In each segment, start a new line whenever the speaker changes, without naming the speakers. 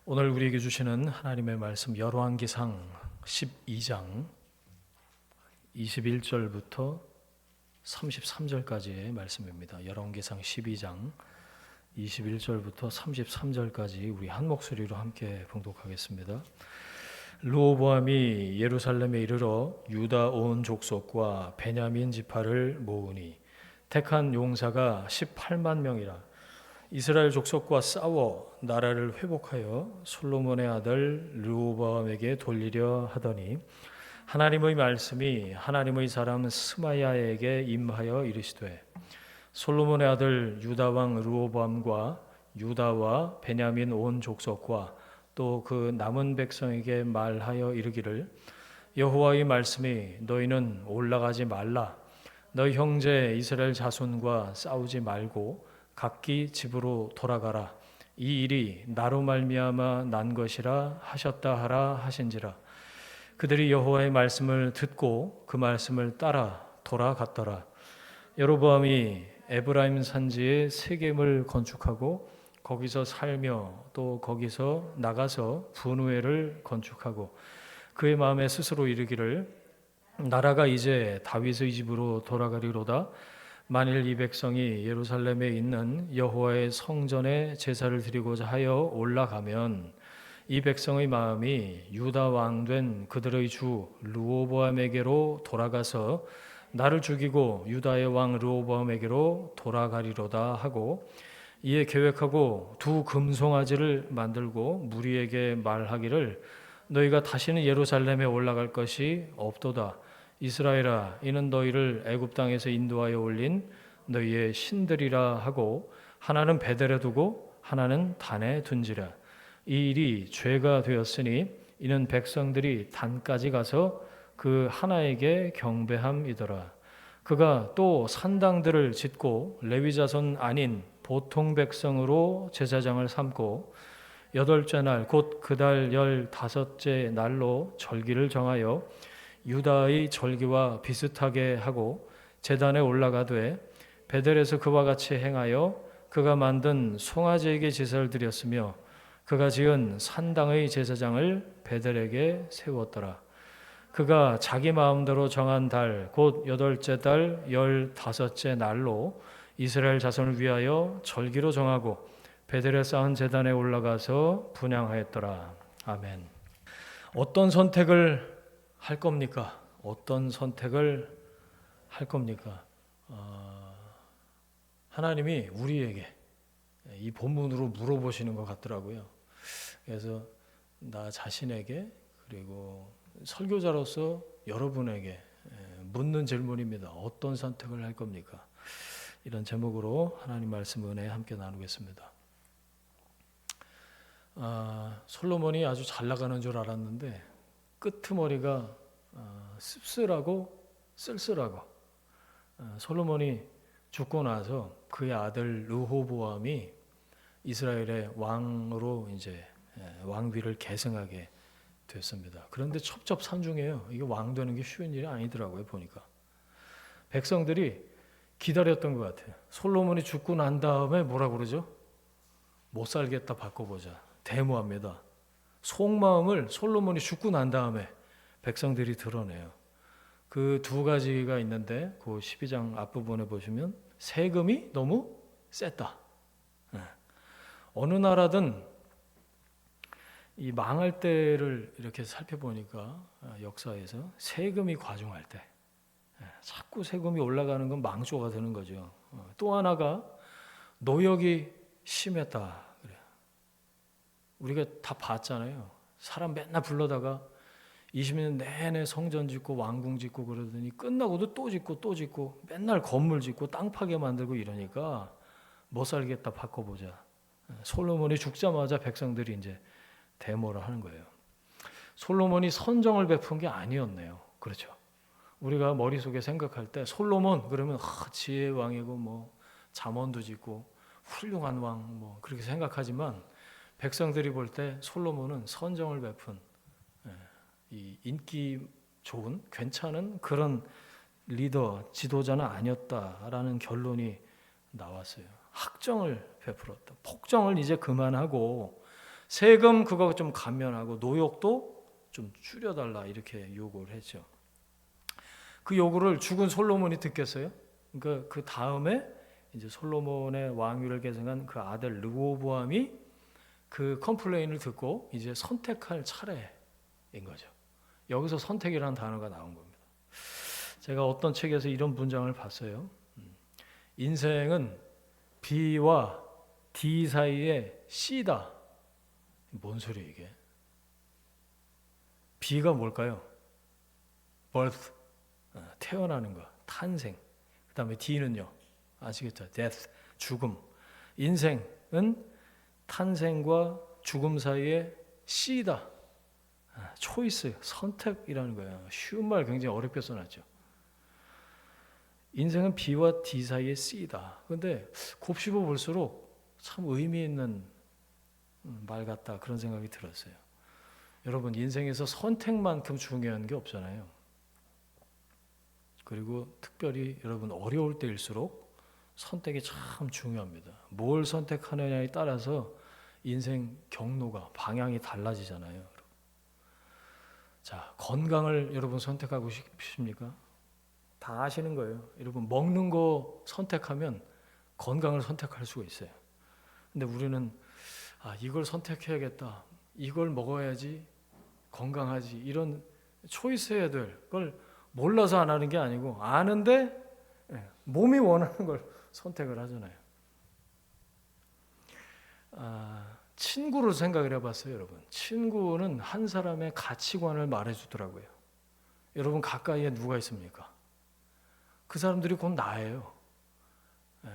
오늘 우리에게 주시는 하나님의 말씀 열왕기상 12장 21절부터 33절까지의 말씀입니다. 열왕기상 12장 21절부터 33절까지 우리 한 목소리로 함께 봉독하겠습니다. 르호보암이 예루살렘에 이르러 유다 온 족속과 베냐민 지파를 모으니 택한 용사가 18만 명이라. 이스라엘 족속과 싸워 나라를 회복하여 솔로몬의 아들 르호보암에게 돌리려 하더니 하나님의 말씀이 하나님의 사람 스마야에게 임하여 이르시되 솔로몬의 아들 유다 왕 르호보암과 유다와 베냐민 온 족속과 또 그 남은 백성에게 말하여 이르기를 여호와의 말씀이 너희는 올라가지 말라. 너희 형제 이스라엘 자손과 싸우지 말고 각기 집으로 돌아가라. 이 일이 나로 말미암아 난 것이라 하셨다 하라 하신지라. 그들이 여호와의 말씀을 듣고 그 말씀을 따라 돌아갔더라. 여로보암이 에브라임 산지에 세겜을 건축하고 거기서 살며 또 거기서 나가서 분우엘을 건축하고 그의 마음에 스스로 이르기를 나라가 이제 다윗의 집으로 돌아가리로다. 만일 이 백성이 예루살렘에 있는 여호와의 성전에 제사를 드리고자 하여 올라가면 이 백성의 마음이 유다 왕 된 그들의 주 르호보암에게로 돌아가서 나를 죽이고 유다의 왕 르호보암에게로 돌아가리로다 하고 이에 계획하고 두 금송아지를 만들고 무리에게 말하기를 너희가 다시는 예루살렘에 올라갈 것이 없도다. 이스라엘아, 이는 너희를 애굽 땅에서 인도하여 올린 너희의 신들이라 하고 하나는 베델에 두고 하나는 단에 둔지라. 이 일이 죄가 되었으니 이는 백성들이 단까지 가서 그 하나에게 경배함이더라. 그가 또 산당들을 짓고 레위 자손 아닌 보통 백성으로 제사장을 삼고 8째 날 곧 그달 15째 날로 절기를 정하여 유다의 절기와 비슷하게 하고 제단에 올라가되 베델에서 그와 같이 행하여 그가 만든 송아지에게 제사를 드렸으며 그가 지은 산당의 제사장을 베델에게 세웠더라. 그가 자기 마음대로 정한 달 곧 8째 달 15째 날로 이스라엘 자손을 위하여 절기로 정하고 베델에 쌓은 제단에 올라가서 분향하였더라. 아멘. 어떤 선택을 할 겁니까? 어떤 선택을 할 겁니까? 하나님이 우리에게 이 본문으로 물어보시는 것 같더라고요. 그래서 나 자신에게 그리고 설교자로서 여러분에게 묻는 질문입니다. 어떤 선택을 할 겁니까? 이런 제목으로 하나님 말씀 은혜 함께 나누겠습니다. 솔로몬이 아주 잘 나가는 줄 알았는데 끄트머리가 씁쓸하고 쓸쓸하고 솔로몬이 죽고 나서 그의 아들 르호보암이 이스라엘의 왕으로 이제 왕위를 계승하게 됐습니다. 그런데 첩첩산중이에요. 이게 왕 되는 게 쉬운 일이 아니더라고요. 보니까 백성들이 기다렸던 것 같아요. 솔로몬이 죽고 난 다음에 뭐라 그러죠? 못 살겠다 바꿔보자. 데모합니다. 속마음을 솔로몬이 죽고 난 다음에 백성들이 드러내요. 그 두 가지가 있는데 그 12장 앞부분에 보시면 세금이 너무 셌다. 어느 나라든 이 망할 때를 이렇게 살펴보니까 역사에서 세금이 과중할 때 자꾸 세금이 올라가는 건 망조가 되는 거죠. 또 하나가 노역이 심했다. 우리가 다 봤잖아요. 사람 맨날 불러다가 20년 내내 성전 짓고 왕궁 짓고 그러더니 끝나고도 또 짓고 또 짓고 맨날 건물 짓고 땅 파게 만들고 이러니까 못 살겠다 바꿔보자. 솔로몬이 죽자마자 백성들이 이제 데모를 하는 거예요. 솔로몬이 선정을 베푼 게 아니었네요. 그렇죠. 우리가 머릿속에 생각할 때 솔로몬 그러면 지혜의 왕이고 뭐 잠언도 짓고 훌륭한 왕 뭐 그렇게 생각하지만 백성들이 볼 때 솔로몬은 선정을 베푼 이 인기 좋은 괜찮은 그런 리더 지도자는 아니었다라는 결론이 나왔어요. 학정을 베풀었다. 폭정을 이제 그만하고 세금 그거 좀 감면하고 노역도 좀 줄여달라 이렇게 요구를 했죠. 그 요구를 죽은 솔로몬이 듣겠어요? 그러니까 그 다음에 이제 솔로몬의 왕위를 계승한 그 아들 르호보암이 그 컴플레인을 듣고 이제 선택할 차례인 거죠. 여기서 선택이라는 단어가 나온 겁니다. 제가 어떤 책에서 이런 문장을 봤어요. 인생은 B와 D 사이의 C다. 뭔 소리야 이게? B가 뭘까요? birth, 태어나는 거, 탄생. 그 다음에 D는요, 아시겠죠? death, 죽음. 인생은 탄생과 죽음 사이의 C다. 초이스, 선택이라는 거예요. 쉬운 말 굉장히 어렵게 써놨죠. 인생은 B와 D 사이의 C다. 근데 곱씹어 볼수록 참 의미 있는 말 같다 그런 생각이 들었어요. 여러분 인생에서 선택만큼 중요한 게 없잖아요. 그리고 특별히 여러분 어려울 때일수록 선택이 참 중요합니다. 뭘 선택하느냐에 따라서 인생 경로가 방향이 달라지잖아요. 자, 건강을 여러분 선택하고 싶으십니까? 다 아시는 거예요. 여러분 먹는 거 선택하면 건강을 선택할 수가 있어요. 근데 우리는 이걸 선택해야겠다. 이걸 먹어야지 건강하지. 이런 초이스해야 될 걸 몰라서 안 하는 게 아니고 아는데 몸이 원하는 걸 선택을 하잖아요. 친구를 생각을 해봤어요, 여러분. 친구는 한 사람의 가치관을 말해주더라고요. 여러분 가까이에 누가 있습니까? 그 사람들이 곧 나예요.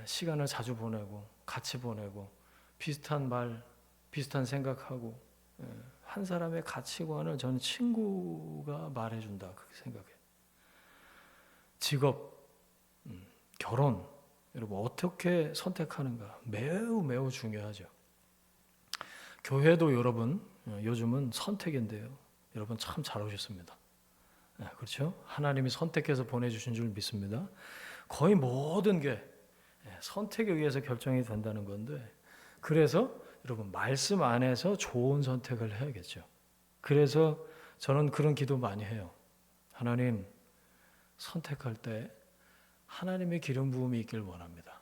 시간을 자주 보내고 같이 보내고 비슷한 말, 비슷한 생각하고 한 사람의 가치관을 저는 친구가 말해준다 그렇게 생각해요. 직업, 결혼, 여러분 어떻게 선택하는가 매우 매우 중요하죠. 교회도 여러분 요즘은 선택인데요. 여러분 참 잘 오셨습니다. 그렇죠? 하나님이 선택해서 보내주신 줄 믿습니다. 거의 모든 게 선택에 의해서 결정이 된다는 건데 그래서 여러분 말씀 안에서 좋은 선택을 해야겠죠. 그래서 저는 그런 기도 많이 해요. 하나님 선택할 때 하나님의 기름 부음이 있길 원합니다.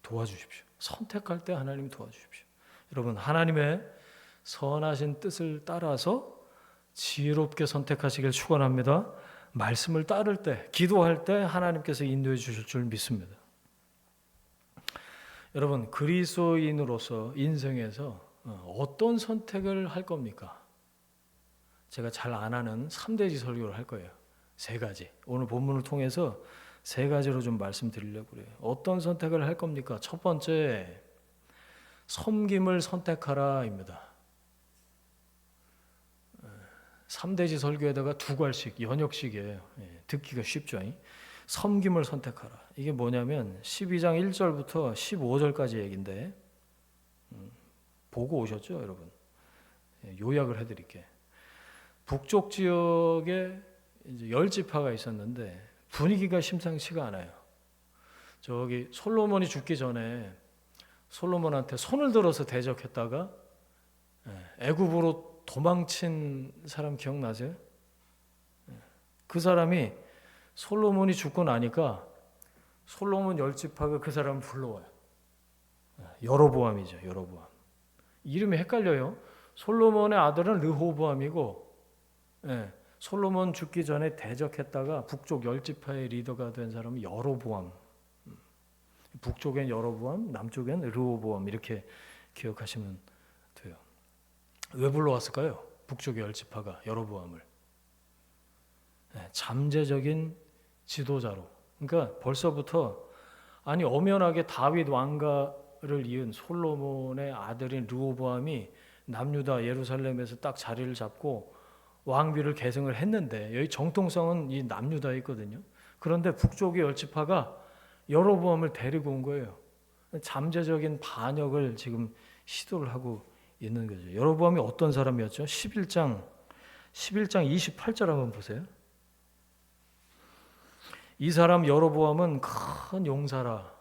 도와주십시오. 선택할 때 하나님 도와주십시오. 여러분 하나님의 선하신 뜻을 따라서 지혜롭게 선택하시길 축원합니다. 말씀을 따를 때, 기도할 때 하나님께서 인도해 주실 줄 믿습니다. 여러분 그리스도인으로서 인생에서 어떤 선택을 할 겁니까? 제가 잘 안 하는 3대지 설교를 할 거예요. 3가지. 오늘 본문을 통해서 3가지로 좀 말씀드리려고 그래요. 어떤 선택을 할 겁니까? 첫 번째, 섬김을 선택하라입니다. 3대지 설교에다가 2괄씩, 연역식이에요. 듣기가 쉽죠. 섬김을 선택하라. 이게 뭐냐면 12장 1절부터 15절까지 얘기인데 보고 오셨죠, 여러분? 요약을 해드릴게요. 북쪽 지역에 이제 10지파가 있었는데 분위기가 심상치가 않아요. 저기 솔로몬이 죽기 전에 솔로몬한테 손을 들어서 대적했다가 애굽으로 도망친 사람 기억나세요? 그 사람이 솔로몬이 죽고 나니까 솔로몬 10지파가 그 사람을 불러와요. 여로보암이죠. 여로보암. 이름이 헷갈려요. 솔로몬의 아들은 르호보암이고 솔로몬 죽기 전에 대적했다가 북쪽 10지파의 리더가 된 사람은 여로보암. 북쪽엔 여로보암, 남쪽엔 르호보암 이렇게 기억하시면 돼요. 왜 불러왔을까요? 북쪽의 10지파가 여로보암을. 잠재적인 지도자로. 그러니까 벌써부터 엄연하게 다윗 왕가를 이은 솔로몬의 아들인 르호보암이 남유다 예루살렘에서 딱 자리를 잡고 왕비를 계승을 했는데 여기 정통성은 이 남유다에 있거든요. 그런데 북쪽의 10지파가 여로보암을 데리고 온 거예요. 잠재적인 반역을 지금 시도를 하고 있는 거죠. 여로보암이 어떤 사람이었죠? 11장 28절 한번 보세요. 이 사람 여로보암은 큰 용사라.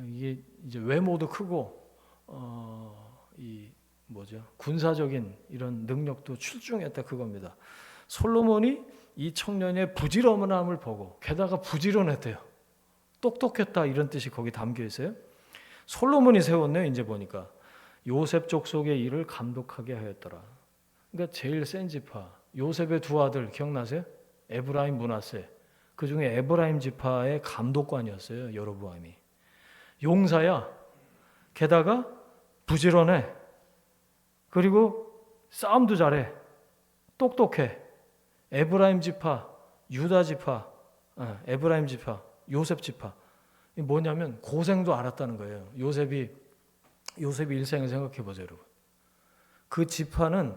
이게 이제 외모도 크고 군사적인 이런 능력도 출중했다 그겁니다. 솔로몬이 이 청년의 부지런함을 보고, 게다가 부지런했대요. 똑똑했다 이런 뜻이 거기 담겨 있어요. 솔로몬이 세웠네요. 이제 보니까 요셉 족속의 일을 감독하게 하였더라. 그러니까 제일 센 지파, 요셉의 두 아들 기억나세요? 에브라임, 므낫세. 그 중에 에브라임 지파의 감독관이었어요. 여로보암이. 용사야. 게다가 부지런해. 그리고 싸움도 잘해. 똑똑해. 에브라임 지파, 유다 지파, 에브라임 지파, 요셉 지파. 뭐냐면 고생도 알았다는 거예요. 요셉이 일생을 생각해 보세요, 여러분. 그 지파는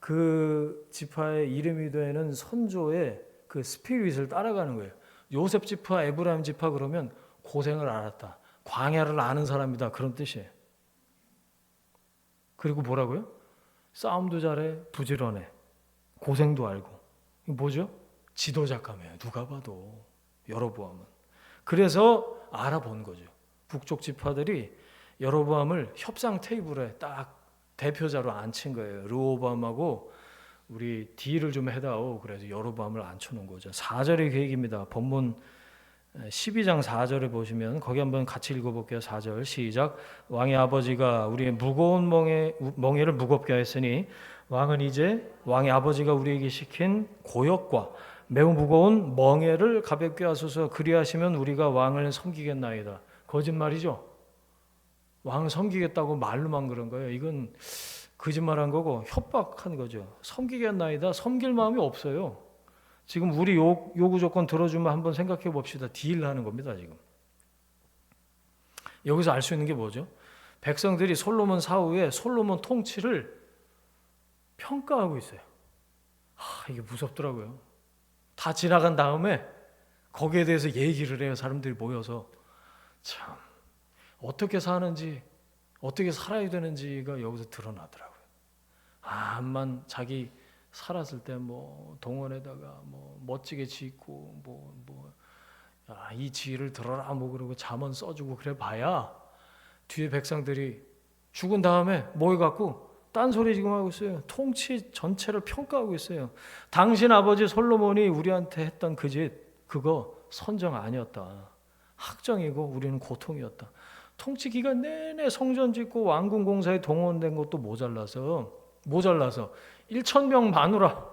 그 지파의 이름이 되는 선조의 그 스피릿을 따라가는 거예요. 요셉 지파, 에브라임 지파 그러면 고생을 알았다. 광야를 아는 사람이다. 그런 뜻이에요. 그리고 뭐라고요? 싸움도 잘해, 부지런해, 고생도 알고. 이거 뭐죠? 지도자감이에요. 누가 봐도 여로보암은. 그래서 알아본 거죠. 북쪽 지파들이 여로보암을 협상 테이블에 딱 대표자로 앉힌 거예요. 르호보암하고 우리 딜을 좀 해다오. 그래서 여로보암을 앉혀놓은 거죠. 4절의 계획입니다. 본문 12장 4절에 보시면 거기 한번 같이 읽어볼게요. 4절 시작. 왕의 아버지가 우리의 무거운 멍에를 무겁게 하였으니 왕은 이제 왕의 아버지가 우리에게 시킨 고역과 매우 무거운 멍에를 가볍게 하소서. 그리하시면 우리가 왕을 섬기겠나이다. 거짓말이죠. 왕을 섬기겠다고 말로만 그런 거예요. 이건 거짓말한 거고 협박한 거죠. 섬기겠나이다. 섬길 마음이 없어요. 지금 우리 요구 조건 들어주면 한번 생각해 봅시다. 딜하는 겁니다. 지금 여기서 알 수 있는 게 뭐죠? 백성들이 솔로몬 사후에 솔로몬 통치를 평가하고 있어요. 이게 무섭더라고요. 다 지나간 다음에 거기에 대해서 얘기를 해요. 사람들이 모여서. 참 어떻게 사는지, 어떻게 살아야 되는지가 여기서 드러나더라고요. 암만 자기 살았을 때 뭐 동원에다가 뭐 멋지게 짓고 이 지혜를 들어라 뭐 그러고 잠언 써주고 그래 봐야 뒤에 백성들이 죽은 다음에 모여갖고 딴소리 지금 하고 있어요. 통치 전체를 평가하고 있어요. 당신 아버지 솔로몬이 우리한테 했던 그 짓 그거 선정 아니었다. 학정이고 우리는 고통이었다. 통치 기간 내내 성전 짓고 왕궁 공사에 동원된 것도 모자라서 1,000명 마누라,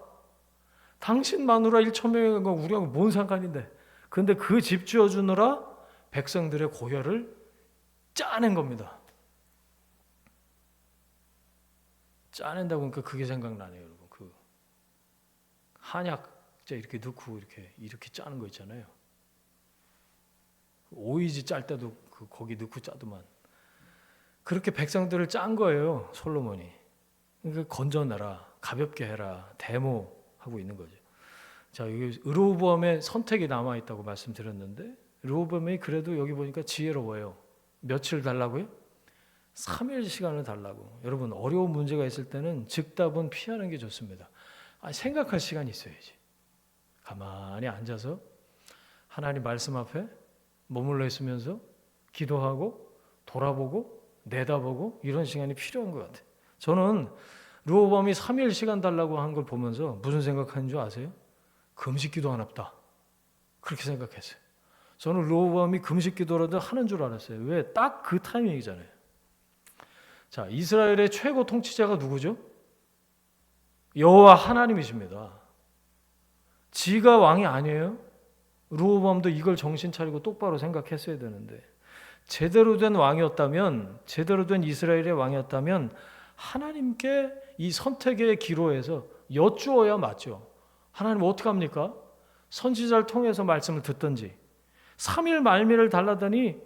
당신 마누라 1,000명인 거 우리하고 뭔 상관인데. 근데 그 집 지어주느라 백성들의 고혈을 짜낸 겁니다. 짜낸다고 하니까 그게 생각나네요, 여러분. 그 한약재 이렇게 넣고 이렇게 짜는 거 있잖아요. 오이지 짤 때도 거기 넣고 짜더만. 그렇게 백성들을 짠 거예요, 솔로몬이. 그러니까 건져내라, 가볍게 해라, 데모하고 있는 거죠. 자, 여기 르호보암의 선택이 남아 있다고 말씀드렸는데 르호보암이 그래도 여기 보니까 지혜로워요. 며칠 달라고요? 3일 시간을 달라고. 여러분 어려운 문제가 있을 때는 즉답은 피하는 게 좋습니다. 생각할 시간이 있어야지. 가만히 앉아서 하나님 말씀 앞에 머물러 있으면서 기도하고 돌아보고 내다보고 이런 시간이 필요한 것 같아요. 저는 르호보암이 3일 시간 달라고 한 걸 보면서 무슨 생각하는 줄 아세요? 금식 기도 하나보다. 그렇게 생각했어요. 저는 르호보암이 금식 기도라도 하는 줄 알았어요. 왜? 딱 그 타이밍이잖아요. 자, 이스라엘의 최고 통치자가 누구죠? 여호와 하나님이십니다. 지가 왕이 아니에요? 르호보암도 이걸 정신 차리고 똑바로 생각했어야 되는데 제대로 된 왕이었다면, 제대로 된 이스라엘의 왕이었다면 하나님께 이 선택의 기로에서 여쭈어야 맞죠. 하나님 어떻게 합니까? 선지자를 통해서 말씀을 듣든지 3일 말미를 달라더니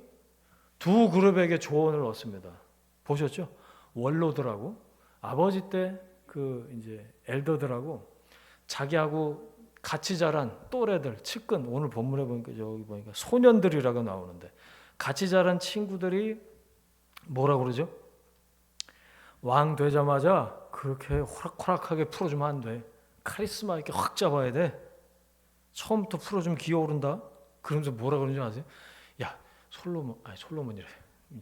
두 그룹에게 조언을 얻습니다. 보셨죠? 원로들하고 아버지 때 그 이제 엘더들하고 자기하고 같이 자란 또래들, 측근, 오늘 본문에 보니까 여기 보니까 소년들이라고 나오는데 같이 자란 친구들이 뭐라고 그러죠? 왕 되자마자 그렇게 호락호락하게 풀어주면 안 돼. 카리스마 있게 확 잡아야 돼. 처음부터 풀어주면 기어오른다. 그러면서 뭐라 그러는지 아세요? 야, 솔로몬이래.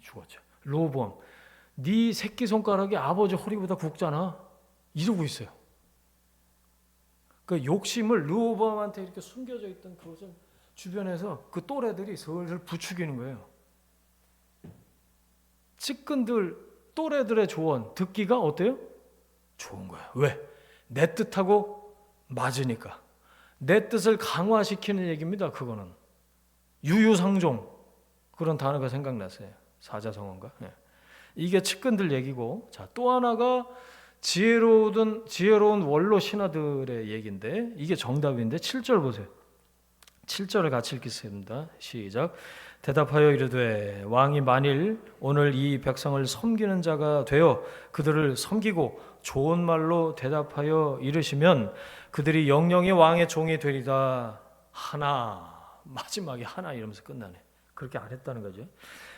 죽었죠. 르호보암, 네 새끼손가락이 아버지 허리보다 굵잖아. 이러고 있어요. 그 욕심을 르호보암한테 이렇게 숨겨져 있던 그것을 주변에서 그 또래들이 슬슬 부추기는 거예요. 측근들 또래들의 조언 듣기가 어때요? 좋은 거야. 왜? 내 뜻하고 맞으니까. 내 뜻을 강화시키는 얘기입니다. 그거는 유유상종 그런 단어가 생각났어요. 사자성어인가? 네. 이게 측근들 얘기고, 자, 또 하나가 지혜로운 원로 신하들의 얘기인데 이게 정답인데 7절 보세요. 7절을 같이 읽겠습니다. 시작. 대답하여 이르되 왕이 만일 오늘 이 백성을 섬기는 자가 되어 그들을 섬기고 좋은 말로 대답하여 이르시면 그들이 영영이 왕의 종이 되리다 하나. 마지막에 하나 이러면서 끝나네. 그렇게 안 했다는 거죠.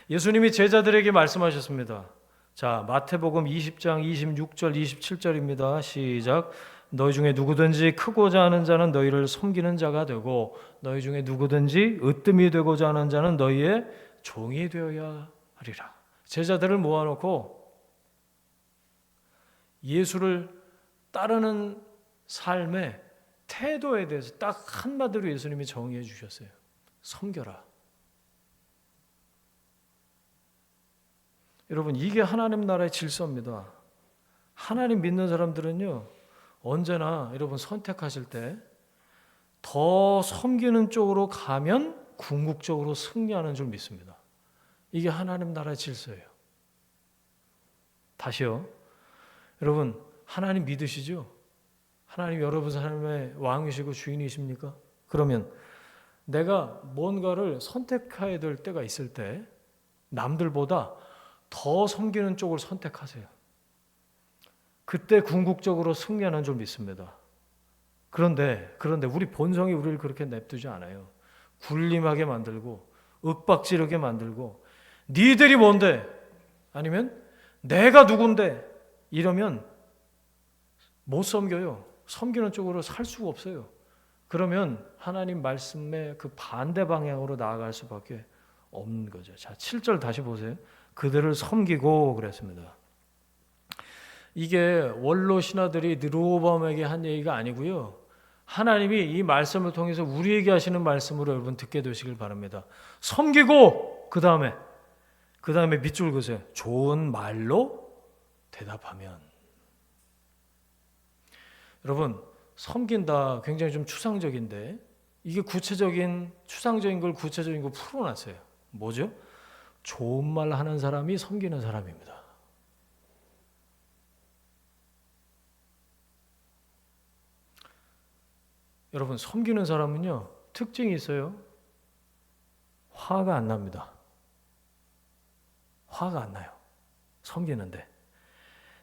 예수님이 제자들에게 말씀하셨습니다. 자, 마태복음 20장 26절 27절입니다. 시작. 너희 중에 누구든지 크고자 하는 자는 너희를 섬기는 자가 되고 너희 중에 누구든지 으뜸이 되고자 하는 자는 너희의 종이 되어야 하리라. 제자들을 모아놓고 예수를 따르는 삶의 태도에 대해서 딱 한마디로 예수님이 정의해 주셨어요. 섬겨라. 여러분, 이게 하나님 나라의 질서입니다. 하나님 믿는 사람들은요, 언제나 여러분 선택하실 때 더 섬기는 쪽으로 가면 궁극적으로 승리하는 줄 믿습니다. 이게 하나님 나라의 질서예요. 다시요. 여러분, 하나님 믿으시죠? 하나님 여러분 삶의 왕이시고 주인이십니까? 그러면 내가 뭔가를 선택해야 될 때가 있을 때 남들보다 더 섬기는 쪽을 선택하세요. 그때 궁극적으로 승리하는 줄 믿습니다. 그런데 우리 본성이 우리를 그렇게 냅두지 않아요. 굴림하게 만들고 윽박지르게 만들고 니들이 뭔데? 아니면 내가 누군데? 이러면 못 섬겨요. 섬기는 쪽으로 살 수가 없어요. 그러면 하나님 말씀의 그 반대 방향으로 나아갈 수밖에 없는 거죠. 자, 7절 다시 보세요. 그들을 섬기고 그랬습니다. 이게 원로 신하들이 르호보암에게 한 얘기가 아니고요. 하나님이 이 말씀을 통해서 우리에게 하시는 말씀으로 여러분 듣게 되시길 바랍니다. 섬기고 그 다음에 밑줄 그으세요. 좋은 말로 대답하면. 여러분, 섬긴다 굉장히 좀 추상적인데 이게 추상적인 걸 구체적인 걸 풀어놨어요. 뭐죠? 좋은 말 하는 사람이 섬기는 사람입니다. 여러분, 섬기는 사람은요, 특징이 있어요. 화가 안 납니다. 화가 안 나요. 섬기는데.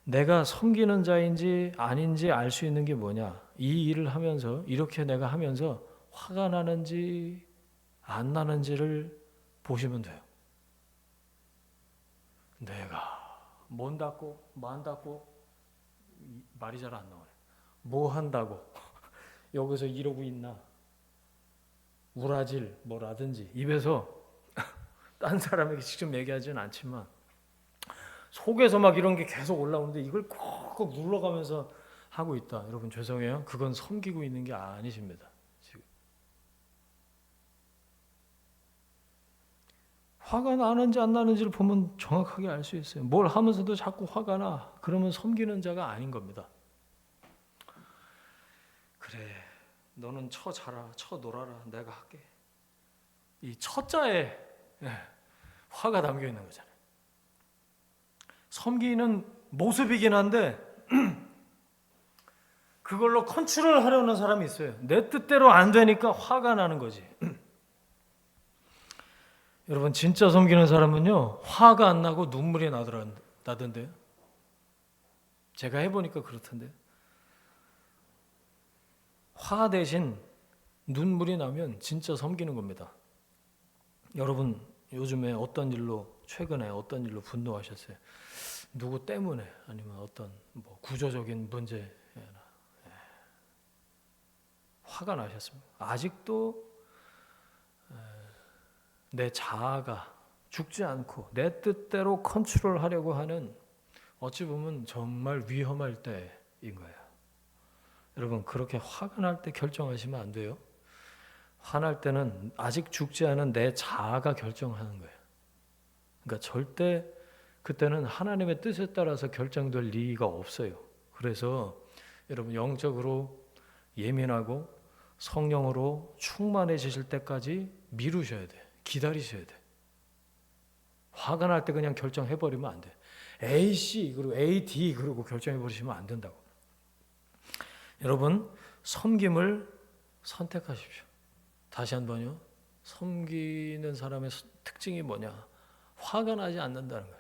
내가 섬기는 자인지 아닌지 알 수 있는 게 뭐냐? 이 일을 하면서, 이렇게 내가 하면서 화가 나는지 안 나는지를 보시면 돼요. 내가 뭔 닫고 만 닫고 말이 잘 안 나오네. 뭐 한다고 여기서 이러고 있나? 우라질 뭐라든지 입에서 딴 사람에게 직접 얘기하지는 않지만 속에서 막 이런 게 계속 올라오는데 이걸 콕콕 눌러가면서 하고 있다. 여러분 죄송해요. 그건 섬기고 있는 게 아니십니다. 지금 화가 나는지 안 나는지를 보면 정확하게 알 수 있어요. 뭘 하면서도 자꾸 화가 나. 그러면 섬기는 자가 아닌 겁니다. 그래, 너는 쳐 자라, 쳐 놀아라, 내가 할게. 이 첫자에 화가 담겨 있는 거잖아요. 섬기는 모습이긴 한데 그걸로 컨트롤 하려는 사람이 있어요. 내 뜻대로 안 되니까 화가 나는 거지. 여러분, 진짜 섬기는 사람은요, 화가 안 나고 눈물이 나던데요. 제가 해보니까 그렇던데. 화 대신 눈물이 나면 진짜 섬기는 겁니다. 여러분 요즘에 최근에 어떤 일로 분노하셨어요? 누구 때문에? 아니면 어떤 구조적인 문제나 화가 나셨습니까? 아직도 내 자아가 죽지 않고 내 뜻대로 컨트롤하려고 하는 어찌 보면 정말 위험할 때인 거예요. 여러분, 그렇게 화가 날 때 결정하시면 안 돼요. 화날 때는 아직 죽지 않은 내 자아가 결정하는 거예요. 그러니까 절대 그때는 하나님의 뜻에 따라서 결정될 리가 없어요. 그래서 여러분, 영적으로 예민하고 성령으로 충만해지실 때까지 미루셔야 돼. 기다리셔야 돼. 화가 날 때 그냥 결정해버리면 안 돼. A, C 그리고 A, D 그러고 결정해버리시면 안 된다고. 여러분, 섬김을 선택하십시오. 다시 한번요. 섬기는 사람의 특징이 뭐냐? 화가 나지 않는다는 거예요.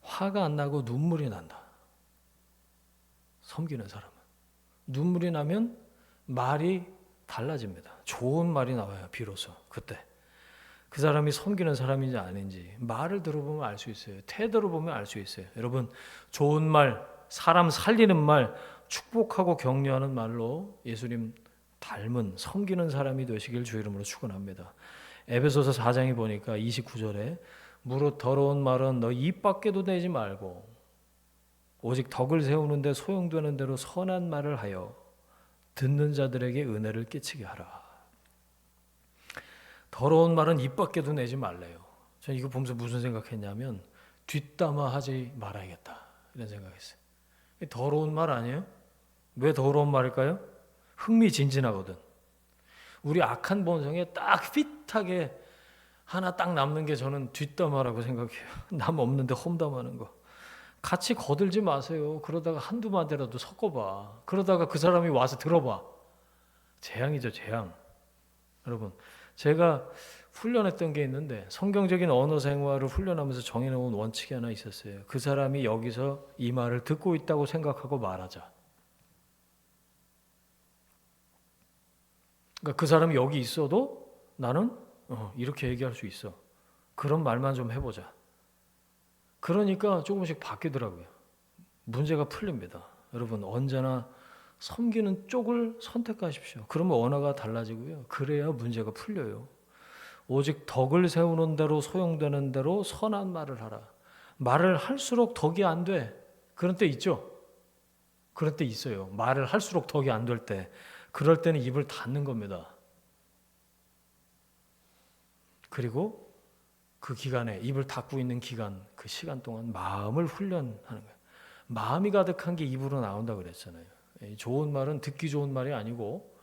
화가 안 나고 눈물이 난다. 섬기는 사람은. 눈물이 나면 말이 달라집니다. 좋은 말이 나와요. 비로소 그때. 그 사람이 섬기는 사람인지 아닌지 말을 들어보면 알 수 있어요. 태도를 보면 알 수 있어요. 여러분, 좋은 말, 사람 살리는 말, 축복하고 격려하는 말로 예수님 닮은 섬기는 사람이 되시길 주 이름으로 축원합니다. 에베소서 4장에 보니까 29절에 무릇 더러운 말은 너 입 밖에도 내지 말고 오직 덕을 세우는데 소용되는 대로 선한 말을 하여 듣는 자들에게 은혜를 끼치게 하라. 더러운 말은 입 밖에도 내지 말래요. 저는 이거 보면서 무슨 생각했냐면 뒷담화하지 말아야겠다 이런 생각했어요. 더러운 말 아니에요? 왜 더러운 말일까요? 흥미진진하거든. 우리 악한 본성에 딱 핏하게 하나 딱 남는 게 저는 뒷담화라고 생각해요. 남 없는데 험담하는 거. 같이 거들지 마세요. 그러다가 한두 마디라도 섞어봐. 그러다가 그 사람이 와서 들어봐. 재앙이죠, 재앙. 여러분, 제가 훈련했던 게 있는데 성경적인 언어 생활을 훈련하면서 정해놓은 원칙이 하나 있었어요. 그 사람이 여기서 이 말을 듣고 있다고 생각하고 말하자. 그러니까 그 사람이 여기 있어도 나는 이렇게 얘기할 수 있어. 그런 말만 좀 해보자. 그러니까 조금씩 바뀌더라고요. 문제가 풀립니다. 여러분, 언제나 섬기는 쪽을 선택하십시오. 그러면 언어가 달라지고요. 그래야 문제가 풀려요. 오직 덕을 세우는 대로 소용되는 대로 선한 말을 하라. 말을 할수록 덕이 안 돼. 그런 때 있죠? 그런 때 있어요. 말을 할수록 덕이 안 될 때. 그럴 때는 입을 닫는 겁니다. 그리고 그 기간에 입을 닫고 있는 기간, 그 시간 동안 마음을 훈련하는 거예요. 마음이 가득한 게 입으로 나온다고 그랬잖아요. 좋은 말은 듣기 좋은 말이 아니고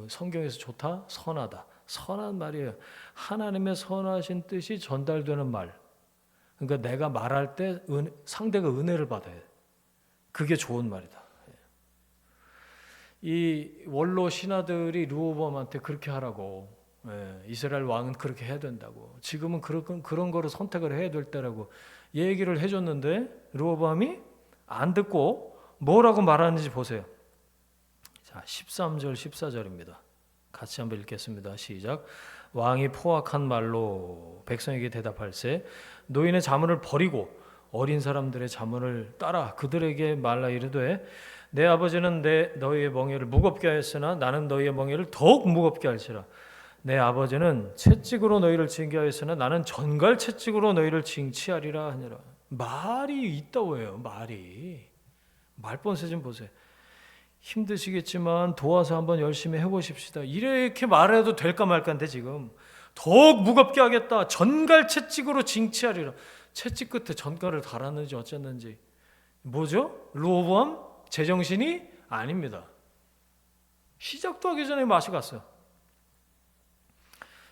성경에서 좋다, 선하다. 선한 말이에요. 하나님의 선하신 뜻이 전달되는 말. 그러니까 내가 말할 때 상대가 은혜를 받아야 돼. 그게 좋은 말이다. 이 원로 신하들이 르호보암한테 그렇게 하라고, 이스라엘 왕은 그렇게 해야 된다고, 지금은 그런 거를 선택을 해야 될 때라고 얘기를 해줬는데 르호보암이 안 듣고 뭐라고 말하는지 보세요. 자, 13절 14절입니다. 같이 한번 읽겠습니다. 시작. 왕이 포악한 말로 백성에게 대답할세 노인의 자문을 버리고 어린 사람들의 자문을 따라 그들에게 말라 이르되 내 아버지는 너희의 멍에를 무겁게 하였으나 나는 너희의 멍에를 더욱 무겁게 할지라. 내 아버지는 채찍으로 너희를 징계하였으나 나는 전갈 채찍으로 너희를 징치하리라 하니라. 말이 있다고 해요. 말이. 말본세 좀 보세요. 힘드시겠지만 도와서 한번 열심히 해보십시다. 이렇게 말해도 될까 말까인데 지금 더욱 무겁게 하겠다. 전갈 채찍으로 징치하리라. 채찍 끝에 전갈을 달았는지 어쨌는지. 뭐죠? 르호보암 제정신이 아닙니다. 시작도 하기 전에 맛이 갔어요.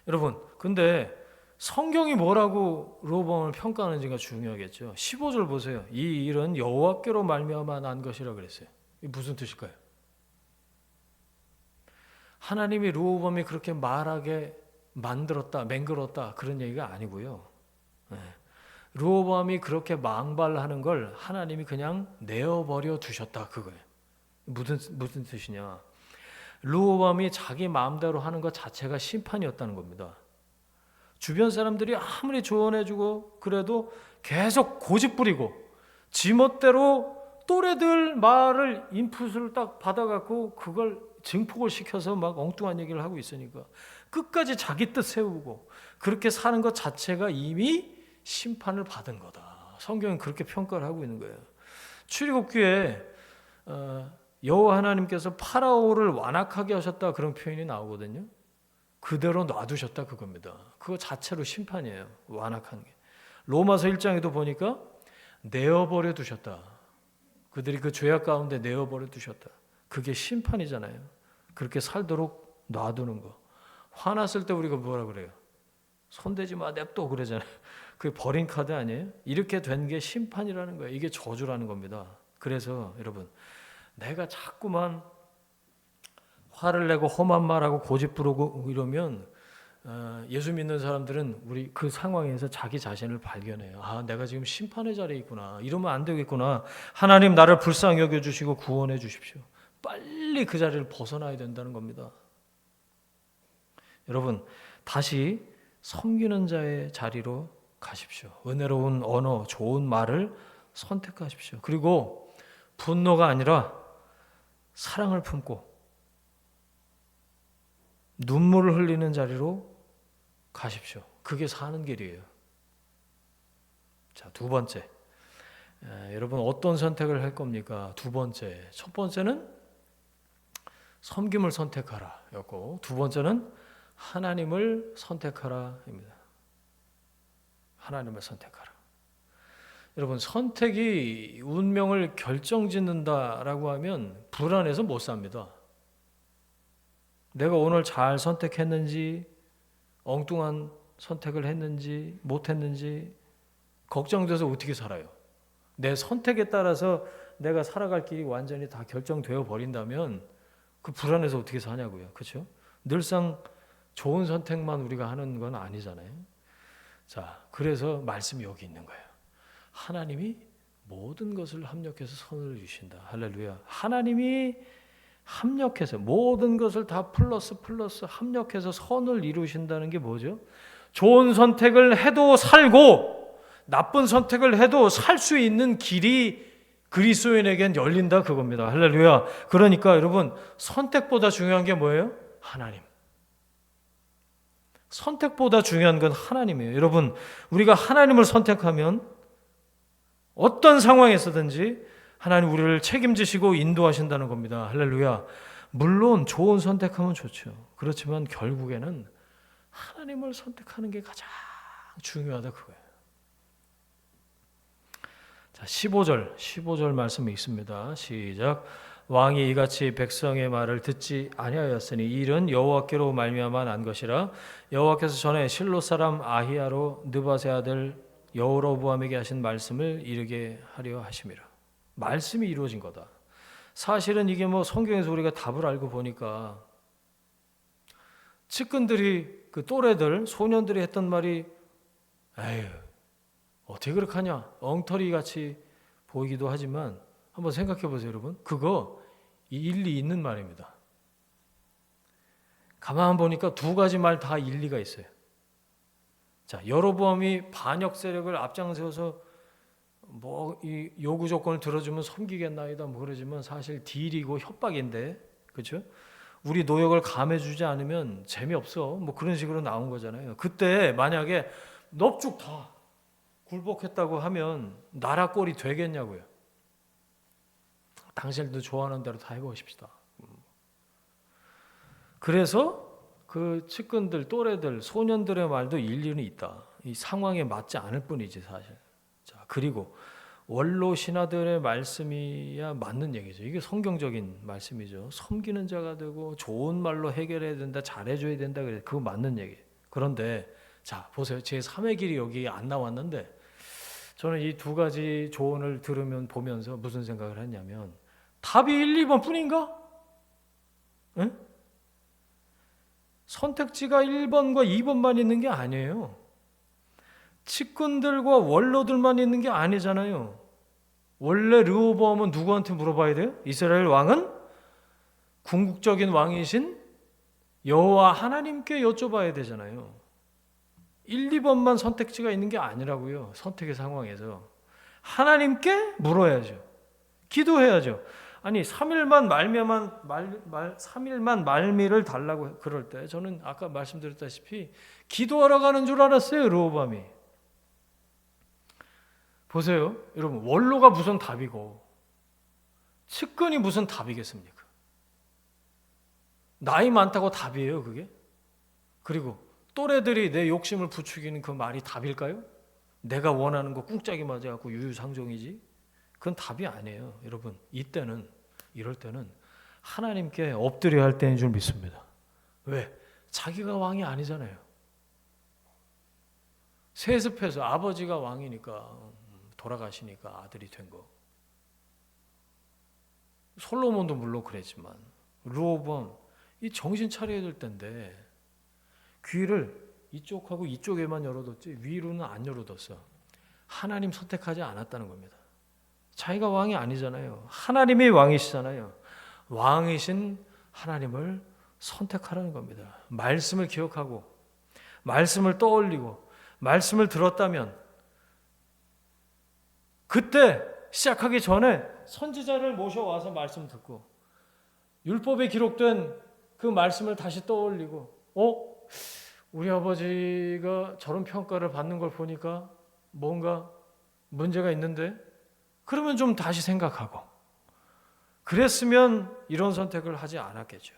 여러분, 근데 성경이 뭐라고 르호보암을 평가하는지가 중요하겠죠. 15절 보세요. 이 일은 여호와께로 말미암아 난 것이라 그랬어요. 이게 무슨 뜻일까요? 하나님이 르호보암이 그렇게 말하게 만들었다, 맹글었다 그런 얘기가 아니고요. 르호보암이 그렇게 망발하는 걸 하나님이 그냥 내어버려 두셨다 그거예요. 무슨 뜻이냐? 르호보암이 자기 마음대로 하는 것 자체가 심판이었다는 겁니다. 주변 사람들이 아무리 조언해주고 그래도 계속 고집부리고 지멋대로 또래들 말을 인풋을 딱 받아갖고 그걸 증폭을 시켜서 막 엉뚱한 얘기를 하고 있으니까 끝까지 자기 뜻 세우고 그렇게 사는 것 자체가 이미 심판을 받은 거다. 성경은 그렇게 평가를 하고 있는 거예요. 출애굽기에 여호와 하나님께서 파라오를 완악하게 하셨다 그런 표현이 나오거든요. 그대로 놔두셨다 그겁니다. 그거 자체로 심판이에요. 완악한 게. 로마서 1장에도 보니까 내어버려 두셨다. 그들이 그 죄악 가운데 내어버려 두셨다. 그게 심판이잖아요. 그렇게 살도록 놔두는 거. 화났을 때 우리가 뭐라 그래요? 손대지 마 냅둬 그러잖아요. 그게 버린 카드 아니에요? 이렇게 된 게 심판이라는 거예요. 이게 저주라는 겁니다. 그래서 여러분 내가 자꾸만 화를 내고 험한 말하고 고집 부르고 이러면 예수 믿는 사람들은 우리 그 상황에서 자기 자신을 발견해요. 아, 내가 지금 심판의 자리에 있구나. 이러면 안 되겠구나. 하나님 나를 불쌍히 여겨주시고 구원해 주십시오. 빨리 그 자리를 벗어나야 된다는 겁니다. 여러분 다시 섬기는 자의 자리로 가십시오. 은혜로운 언어, 좋은 말을 선택하십시오. 그리고 분노가 아니라 사랑을 품고 눈물을 흘리는 자리로 가십시오. 그게 사는 길이에요. 자, 두 번째. 여러분 어떤 선택을 할 겁니까? 두 번째. 첫 번째는 섬김을 선택하라 였고 두 번째는 하나님을 선택하라입니다. 하나님을 선택하라. 여러분 선택이 운명을 결정짓는다라고 하면 불안해서 못 삽니다. 내가 오늘 잘 선택했는지 엉뚱한 선택을 했는지 못했는지 걱정돼서 어떻게 살아요? 내 선택에 따라서 내가 살아갈 길이 완전히 다 결정되어 버린다면 그 불안해서 어떻게 사냐고요. 그렇죠? 늘상 좋은 선택만 우리가 하는 건 아니잖아요. 자, 그래서 말씀이 여기 있는 거예요. 하나님이 모든 것을 합력해서 선을 이루신다. 할렐루야. 하나님이 합력해서 모든 것을 다 플러스 합력해서 선을 이루신다는 게 뭐죠? 좋은 선택을 해도 살고 나쁜 선택을 해도 살 수 있는 길이 그리스도인에겐 열린다 그겁니다. 할렐루야. 그러니까 여러분 선택보다 중요한 게 뭐예요? 하나님. 선택보다 중요한 건 하나님이에요. 여러분 우리가 하나님을 선택하면 어떤 상황에서든지 하나님 우리를 책임지시고 인도하신다는 겁니다. 할렐루야. 물론 좋은 선택하면 좋죠. 그렇지만 결국에는 하나님을 선택하는 게 가장 중요하다 그거예요. 자, 15절 말씀이 있습니다. 시작. 왕이 이같이 백성의 말을 듣지 아니하였으니 이 일은 여호와께로 말미암아 난 것이라. 여호와께서 전에 실로 사람 아히야로 느밧의 아들 여로보암에게 하신 말씀을 이루게 하려 하심이라. 말씀이 이루어진 거다. 사실은 이게 뭐 성경에서 우리가 답을 알고 보니까 측근들이 그 또래들 소년들이 했던 말이 에휴 어떻게 그렇게 하냐 엉터리 같이 보이기도 하지만 한번 생각해 보세요 여러분. 그거 일리 있는 말입니다. 가만 보니까 두 가지 말 다 일리가 있어요. 자, 여로보암이 반역 세력을 앞장세워서 뭐 이 요구 조건을 들어주면 섬기겠나이다 뭐 그러지만 사실 딜이고 협박인데 그렇죠? 우리 노역을 감해주지 않으면 재미없어 뭐 그런 식으로 나온 거잖아요. 그때 만약에 넙죽 다 굴복했다고 하면 나라 꼴이 되겠냐고요. 당신들도 좋아하는 대로 다 해보십시다. 그래서 그 측근들, 또래들, 소년들의 말도 일리는 있다. 이 상황에 맞지 않을 뿐이지 사실. 자, 그리고 원로 신하들의 말씀이야 맞는 얘기죠. 이게 성경적인 말씀이죠. 섬기는 자가 되고 좋은 말로 해결해야 된다, 잘해줘야 된다 그래. 그거 맞는 얘기. 그런데 자 보세요. 제 3의 길이 여기 안 나왔는데 저는 이 두 가지 조언을 보면서 무슨 생각을 했냐면 답이 1, 2번 뿐인가? 응? 선택지가 1번과 2번만 있는 게 아니에요. 측근들과 원로들만 있는 게 아니잖아요. 원래 르호보암은 누구한테 물어봐야 돼요? 이스라엘 왕은 궁극적인 왕이신 여호와 하나님께 여쭤봐야 되잖아요. 1, 2번만 선택지가 있는 게 아니라고요. 선택의 상황에서 하나님께 물어야죠. 기도해야죠. 아니 3일만 말미를 달라고 그럴 때 저는 아까 말씀드렸다시피 기도하러 가는 줄 알았어요. 르호보암이. 보세요. 여러분, 원로가 무슨 답이고 측근이 무슨 답이겠습니까? 나이 많다고 답이에요, 그게? 그리고 또래들이 내 욕심을 부추기는 그 말이 답일까요? 내가 원하는 거 꿍짝이 맞아갖고 유유상종이지? 그건 답이 아니에요. 여러분, 이럴 때는 하나님께 엎드려야 할 때인 줄 믿습니다. 왜? 자기가 왕이 아니잖아요. 세습해서 아버지가 왕이니까 돌아가시니까 아들이 된 거. 솔로몬도 물론 그랬지만 르호보암 이 정신 차려야 될 때인데 귀를 이쪽하고 이쪽에만 열어뒀지 위로는 안 열어뒀어. 하나님 선택하지 않았다는 겁니다. 자기가 왕이 아니잖아요. 하나님이 왕이시잖아요. 왕이신 하나님을 선택하라는 겁니다. 말씀을 기억하고 말씀을 떠올리고 말씀을 들었다면 그때 시작하기 전에 선지자를 모셔와서 말씀 듣고 율법에 기록된 그 말씀을 다시 떠올리고 우리 아버지가 저런 평가를 받는 걸 보니까 뭔가 문제가 있는데 그러면 좀 다시 생각하고 그랬으면 이런 선택을 하지 않았겠죠.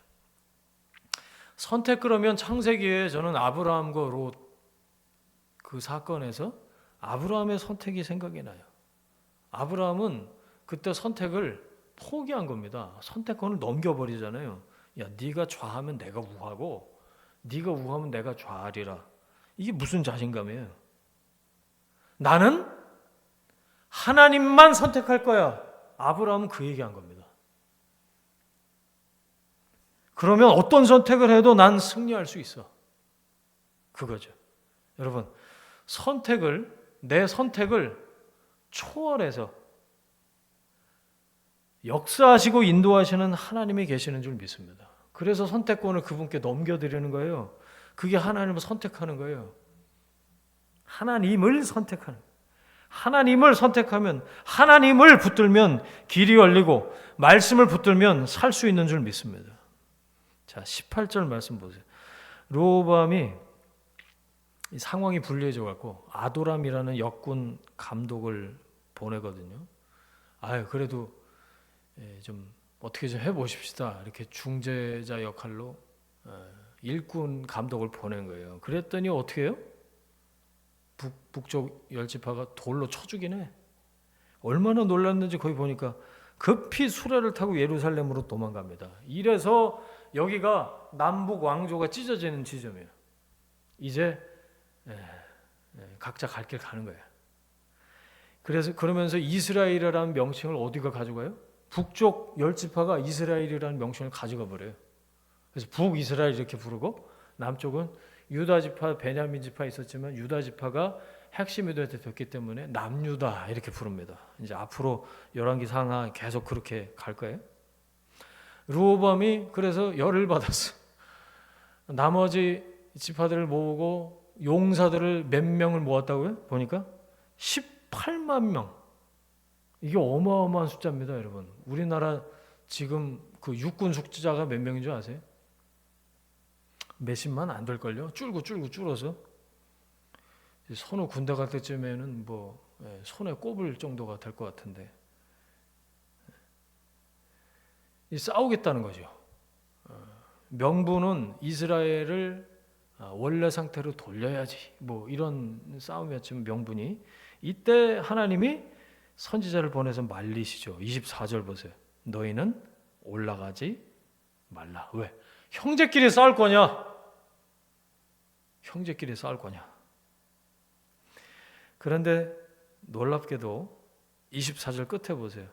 선택 그러면 창세기에 저는 아브라함과 롯 그 사건에서 아브라함의 선택이 생각이 나요. 아브라함은 그때 선택을 포기한 겁니다. 선택권을 넘겨버리잖아요. 야, 네가 좌하면 내가 우하고 네가 우하면 내가 좌하리라. 이게 무슨 자신감이에요? 나는 하나님만 선택할 거야. 아브라함은 그 얘기한 겁니다. 그러면 어떤 선택을 해도 난 승리할 수 있어. 그거죠. 여러분, 내 선택을 초월해서 역사하시고 인도하시는 하나님이 계시는 줄 믿습니다. 그래서 선택권을 그분께 넘겨드리는 거예요. 그게 하나님을 선택하는 거예요. 하나님을 선택하는 거예요. 하나님을 선택하면 하나님을 붙들면 길이 열리고 말씀을 붙들면 살 수 있는 줄 믿습니다. 자, 18절 말씀 보세요. 르호보암이 상황이 불리해져 갖고 아도람이라는 역군 감독을 보내거든요. 그래도 좀 어떻게 좀 해보십시다. 이렇게 중재자 역할로 일꾼 감독을 보낸 거예요. 그랬더니 어떻게 해요? 북쪽 열지파가 돌로 쳐 죽이네. 해. 얼마나 놀랐는지 거기 보니까 급히 수레를 타고 예루살렘으로 도망갑니다. 이래서 여기가 남북 왕조가 찢어지는 지점이에요. 이제 각자 갈 길 가는 거예요. 그러면서 이스라엘이라는 명칭을 어디가 가져가요? 북쪽 열지파가 이스라엘이라는 명칭을 가져가 버려요. 그래서 북이스라엘 이렇게 부르고 남쪽은 유다 지파, 베냐민 지파 있었지만 유다 지파가 핵심이 됐기 때문에 남유다 이렇게 부릅니다. 이제 앞으로 열왕기 상하 계속 그렇게 갈 거예요. 르호보암이 그래서 열을 받았어. 나머지 지파들을 모으고 용사들을 몇 명을 모았다고요? 보니까 18만 명. 이게 어마어마한 숫자입니다, 여러분. 우리나라 지금 그 육군 숙지자가 몇 명인 줄 아세요? 몇십만 안 될걸요? 줄어서 선우 군대 갈 때쯤에는 손에 꼽을 정도가 될 것 같은데 싸우겠다는 거죠. 명분은 이스라엘을 원래 상태로 돌려야지 이런 싸움이었지만 명분이 이때 하나님이 선지자를 보내서 말리시죠. 24절 보세요. 너희는 올라가지 말라. 왜? 형제끼리 싸울 거냐? 형제끼리 싸울 거냐? 그런데 놀랍게도 24절 끝에 보세요.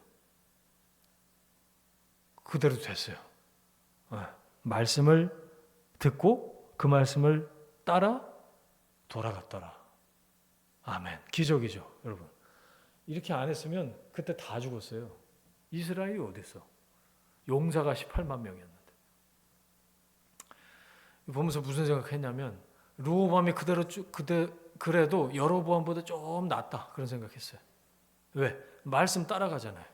그대로 됐어요. 말씀을 듣고 그 말씀을 따라 돌아갔더라. 아멘. 기적이죠, 여러분. 이렇게 안 했으면 그때 다 죽었어요. 이스라엘이 어딨어? 용사가 18만 명이었는데. 보면서 무슨 생각했냐면 르호보암이 그래도 여로보암보다 좀 낫다 그런 생각했어요. 왜? 말씀 따라가잖아요.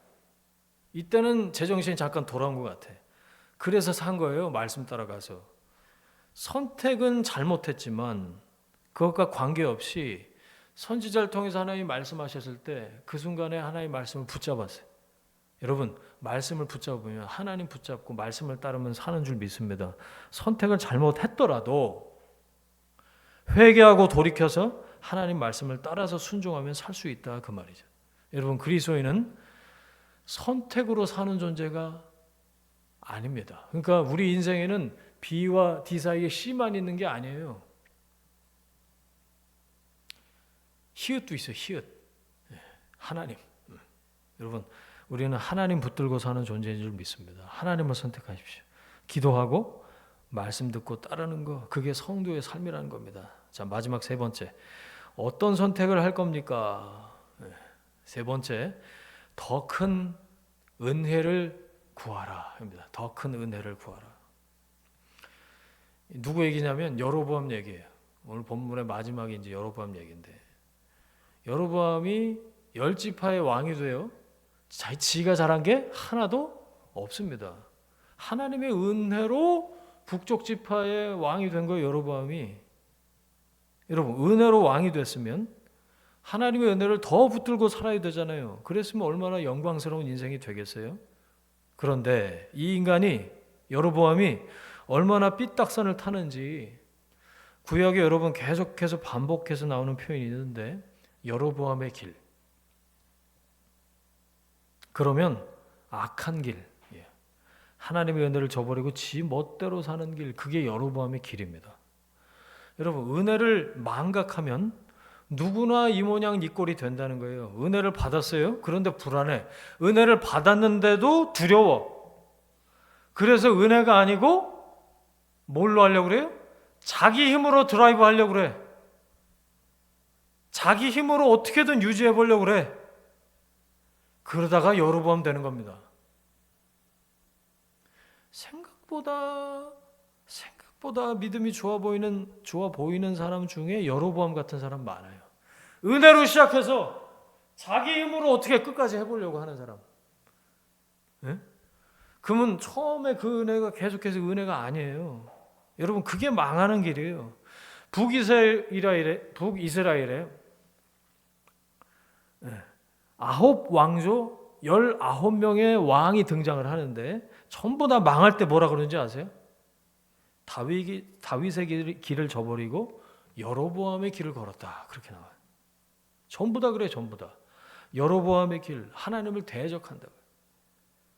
이때는 제정신이 잠깐 돌아온 것 같아. 그래서 산 거예요. 말씀 따라가서. 선택은 잘못했지만 그것과 관계없이 선지자를 통해서 하나님이 말씀하셨을 때 그 순간에 하나님의 말씀을 붙잡았어요. 여러분, 말씀을 붙잡으면 하나님 붙잡고 말씀을 따르면 사는 줄 믿습니다. 선택을 잘못했더라도 회개하고 돌이켜서 하나님 말씀을 따라서 순종하면 살 수 있다 그 말이죠. 여러분, 그리스도인은 선택으로 사는 존재가 아닙니다. 그러니까 우리 인생에는 B와 D 사이에 C만 있는 게 아니에요. 히읗도 있어요. 히읗. 하나님. 여러분, 우리는 하나님 붙들고 사는 존재인 줄 믿습니다. 하나님을 선택하십시오. 기도하고 말씀 듣고 따르는 거, 그게 성도의 삶이라는 겁니다. 자, 마지막 세 번째. 어떤 선택을 할 겁니까? 세 번째, 더 큰 은혜를 구하라 입니다. 더 큰 은혜를 구하라. 누구 얘기냐면 여로보암 얘기예요. 오늘 본문의 마지막이 이제 여로보암 얘기인데, 여로보암이 10지파의 왕이 돼요. 지가 잘한 게 하나도 없습니다. 하나님의 은혜로 북쪽 지파의 왕이 된 거예요, 여로보암이. 여러분, 은혜로 왕이 됐으면 하나님의 은혜를 더 붙들고 살아야 되잖아요. 그랬으면 얼마나 영광스러운 인생이 되겠어요? 그런데 이 인간이, 여로보암이 얼마나 삐딱선을 타는지 구약에 여러분 계속해서 반복해서 나오는 표현이 있는데, 여로보암의 길. 그러면 악한 길, 하나님의 은혜를 저버리고 지 멋대로 사는 길, 그게 여로보암의 길입니다. 여러분, 은혜를 망각하면 누구나 이 모양 이 꼴이 된다는 거예요. 은혜를 받았어요. 그런데 불안해. 은혜를 받았는데도 두려워. 그래서 은혜가 아니고 뭘로 하려고 그래요? 자기 힘으로 드라이브 하려고 그래. 자기 힘으로 어떻게든 유지해 보려고 그래. 그러다가 여로보암 되는 겁니다. 생각보다 믿음이 좋아 보이는 사람 중에 여로보암 같은 사람 많아요. 은혜로 시작해서 자기 힘으로 어떻게 끝까지 해보려고 하는 사람. 네? 그러면 처음에 그 은혜가 계속해서 은혜가 아니에요. 여러분, 그게 망하는 길이에요. 북이스라엘에 9왕조 19명의 왕이 등장을 하는데 전부 다 망할 때 뭐라 그러는지 아세요? 다윗의 길을 저버리고 여로보암의 길을 걸었다. 그렇게 나와요. 전부 다 그래, 전부 다. 여로보암의 길, 하나님을 대적한다.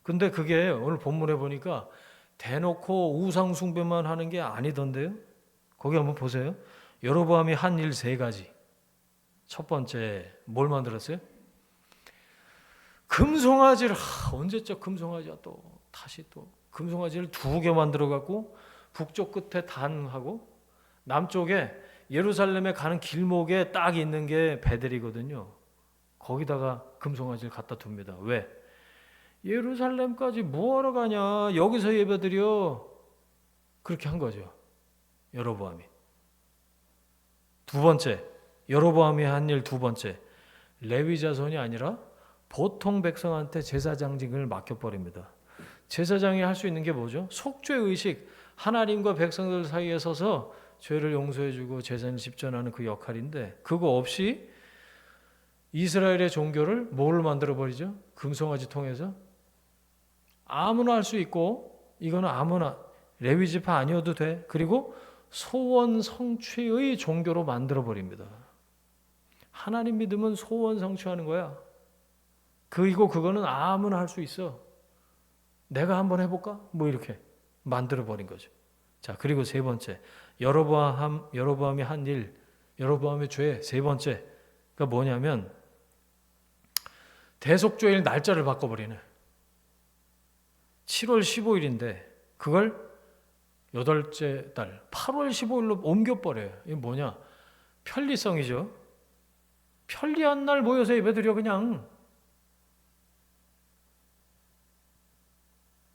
근데 그게 오늘 본문에 보니까 대놓고 우상 숭배만 하는 게 아니던데요. 거기 한번 보세요. 여로보암이 한 일 세 가지. 첫 번째, 뭘 만들었어요? 금송아지를, 언제적 금송아지야 또 다시 또 금송아지를 2개 만들어 갖고 북쪽 끝에 단하고 남쪽에 예루살렘에 가는 길목에 딱 있는 게 베델이거든요. 거기다가 금송아지를 갖다 둡니다. 왜? 예루살렘까지 뭐하러 가냐? 여기서 예배드려. 그렇게 한 거죠, 여로보암이. 두 번째, 여로보암이 한 일 두 번째, 레위 자손이 아니라 보통 백성한테 제사장직을 맡겨버립니다. 제사장이 할 수 있는 게 뭐죠? 속죄의식, 하나님과 백성들 사이에 서서 죄를 용서해주고 제사를 집전하는 그 역할인데, 그거 없이 이스라엘의 종교를 뭘 만들어버리죠? 금송아지 통해서 아무나 할 수 있고, 이거는 아무나 레위지파 아니어도 돼. 그리고 소원 성취의 종교로 만들어버립니다. 하나님 믿으면 소원 성취하는 거야. 그리고 그거는 아무나 할 수 있어. 내가 한번 해볼까? 뭐 이렇게 만들어버린 거죠. 자, 그리고 세 번째, 여로보암이 한 일, 여로보암의 죄 세 번째가 뭐냐면 대속죄일 날짜를 바꿔버리네. 7월 15일인데 그걸 8째 달 8월 15일로 옮겨버려요. 이게 뭐냐? 편리성이죠. 편리한 날 모여서 예배드려. 그냥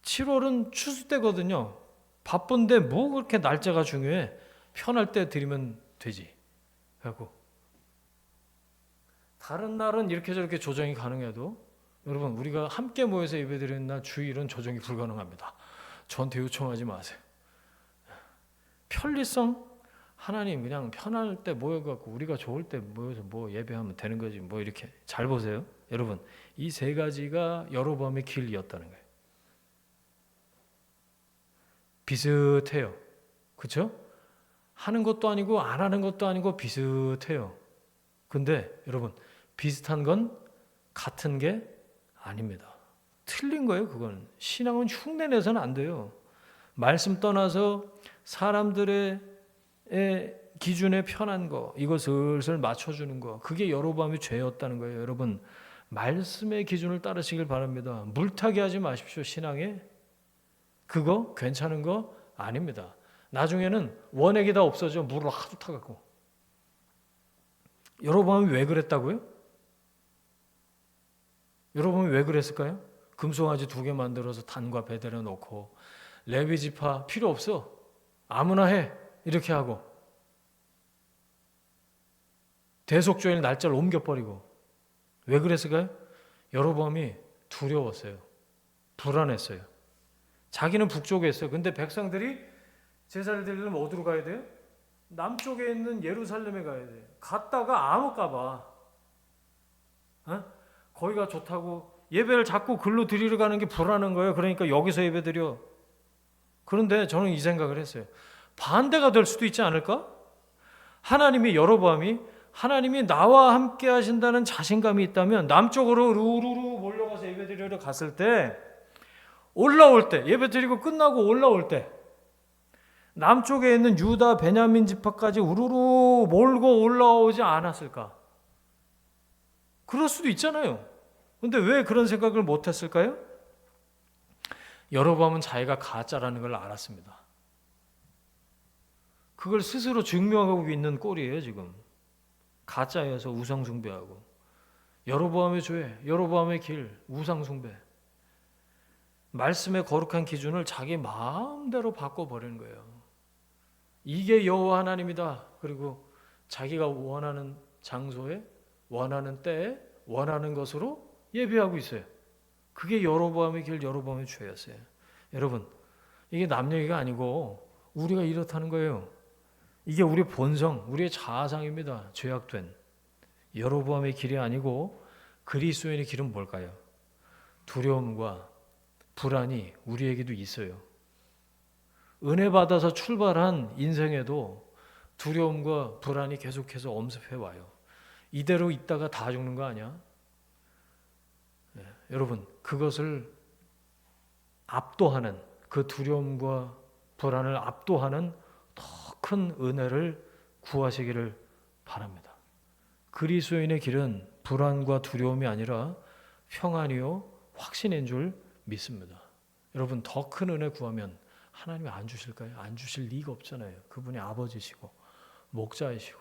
7월은 추수 때거든요. 바쁜데 뭐 그렇게 날짜가 중요해. 편할 때 드리면 되지 하고, 다른 날은 이렇게 저렇게 조정이 가능해도 여러분, 우리가 함께 모여서 예배드리는 날 주일은 조정이 불가능합니다. 저한테 요청하지 마세요. 편리성, 하나님 그냥 편할 때 모여갖고 우리가 좋을 때 모여서 뭐 예배하면 되는 거지 뭐 이렇게. 잘 보세요 여러분, 이 세 가지가 여로보암의 길이었다는 거예요. 비슷해요, 그렇죠? 하는 것도 아니고 안 하는 것도 아니고 비슷해요. 근데 여러분, 비슷한 건 같은 게 아닙니다. 틀린 거예요. 그건 신앙은 흉내내서는 안 돼요. 말씀 떠나서 사람들의 기준에 편한 거, 이거 슬슬 맞춰주는 거, 그게 여로보암의 죄였다는 거예요. 여러분, 말씀의 기준을 따르시길 바랍니다. 물타기 하지 마십시오. 신앙에 그거 괜찮은 거 아닙니다. 나중에는 원액이 다 없어져. 물을 하도 타갖고. 여로보암이 왜 그랬다고요? 여로보암이 왜 그랬을까요? 금송아지 2개 만들어서 단과 베델에 놓고 레위 지파 필요 없어. 아무나 해. 이렇게 하고 대속죄일 날짜를 옮겨버리고. 왜 그랬을까요? 여로보암이 두려웠어요. 불안했어요. 자기는 북쪽에 있어요. 근데 백성들이 제사를 드리려면 어디로 가야 돼요? 남쪽에 있는 예루살렘에 가야 돼요. 갔다가 안 올까 봐. 거기가 좋다고 예배를 자꾸 글로 드리러 가는 게 불안한 거예요. 그러니까 여기서 예배 드려. 그런데 저는 이 생각을 했어요. 반대가 될 수도 있지 않을까? 여로보암이 하나님이 나와 함께 하신다는 자신감이 있다면 남쪽으로 루루루 몰려가서 예배 드리러 갔을 때, 올라올 때, 예배 드리고 끝나고 올라올 때 남쪽에 있는 유다 베냐민 지파까지 우르르 몰고 올라오지 않았을까? 그럴 수도 있잖아요. 근데 왜 그런 생각을 못했을까요? 여로보암은 자기가 가짜라는 걸 알았습니다. 그걸 스스로 증명하고 있는 꼴이에요 지금. 가짜여서 우상숭배하고. 여로보암의 죄, 여로보암의 길, 우상숭배. 말씀의 거룩한 기준을 자기 마음대로 바꿔버리는 거예요. 이게 여호와 하나님이다. 그리고 자기가 원하는 장소에, 원하는 때에, 원하는 것으로 예배하고 있어요. 그게 여로보암의 길, 여로보암의 죄였어요. 여러분, 이게 남 얘기가 아니고 우리가 이렇다는 거예요. 이게 우리 본성, 우리의 자아상입니다. 죄악된 여로보암의 길이 아니고 그리스도인의 길은 뭘까요? 두려움과 불안이 우리에게도 있어요. 은혜 받아서 출발한 인생에도 두려움과 불안이 계속해서 엄습해 와요. 이대로 있다가 다 죽는 거 아니야? 네, 여러분, 그것을 압도하는, 그 두려움과 불안을 압도하는 더 큰 은혜를 구하시기를 바랍니다. 그리스도인의 길은 불안과 두려움이 아니라 평안이요 확신인 줄 믿습니다. 여러분, 더 큰 은혜 구하면 하나님이 안 주실까요? 안 주실 리가 없잖아요. 그분이 아버지시고 목자이시고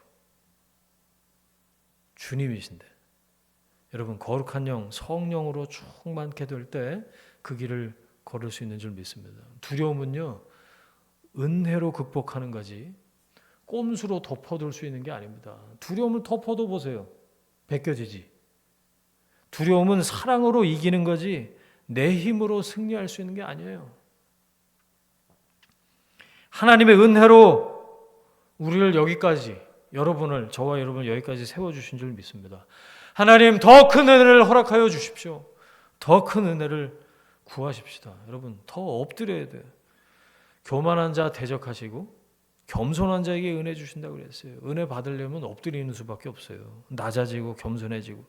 주님이신데. 여러분, 거룩한 영, 성령으로 충만케 될 때 그 길을 걸을 수 있는 줄 믿습니다. 두려움은요, 은혜로 극복하는 거지 꼼수로 덮어둘 수 있는 게 아닙니다. 두려움을 덮어도 보세요. 벗겨지지. 두려움은 사랑으로 이기는 거지 내 힘으로 승리할 수 있는 게 아니에요. 하나님의 은혜로 우리를 여기까지, 저와 여러분을 여기까지 세워주신 줄 믿습니다. 하나님, 더 큰 은혜를 허락하여 주십시오. 더 큰 은혜를 구하십시다. 여러분, 더 엎드려야 돼요. 교만한 자 대적하시고 겸손한 자에게 은혜 주신다고 그랬어요. 은혜 받으려면 엎드리는 수밖에 없어요. 낮아지고 겸손해지고.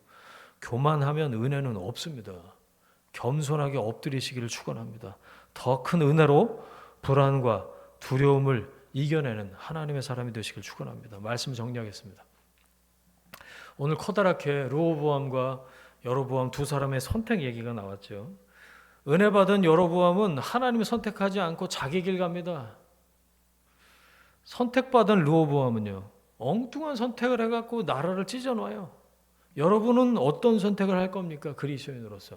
교만하면 은혜는 없습니다. 겸손하게 엎드리시기를 축원합니다. 더 큰 은혜로 불안과 두려움을 이겨내는 하나님의 사람이 되시길 축원합니다. 말씀 정리하겠습니다. 오늘 커다랗게 르호보암과 여로보암 두 사람의 선택 얘기가 나왔죠. 은혜 받은 여로보암은 하나님을 선택하지 않고 자기 길 갑니다. 선택받은 르호보암은요, 엉뚱한 선택을 해갖고 나라를 찢어놔요. 여러분은 어떤 선택을 할 겁니까? 그리스도인으로서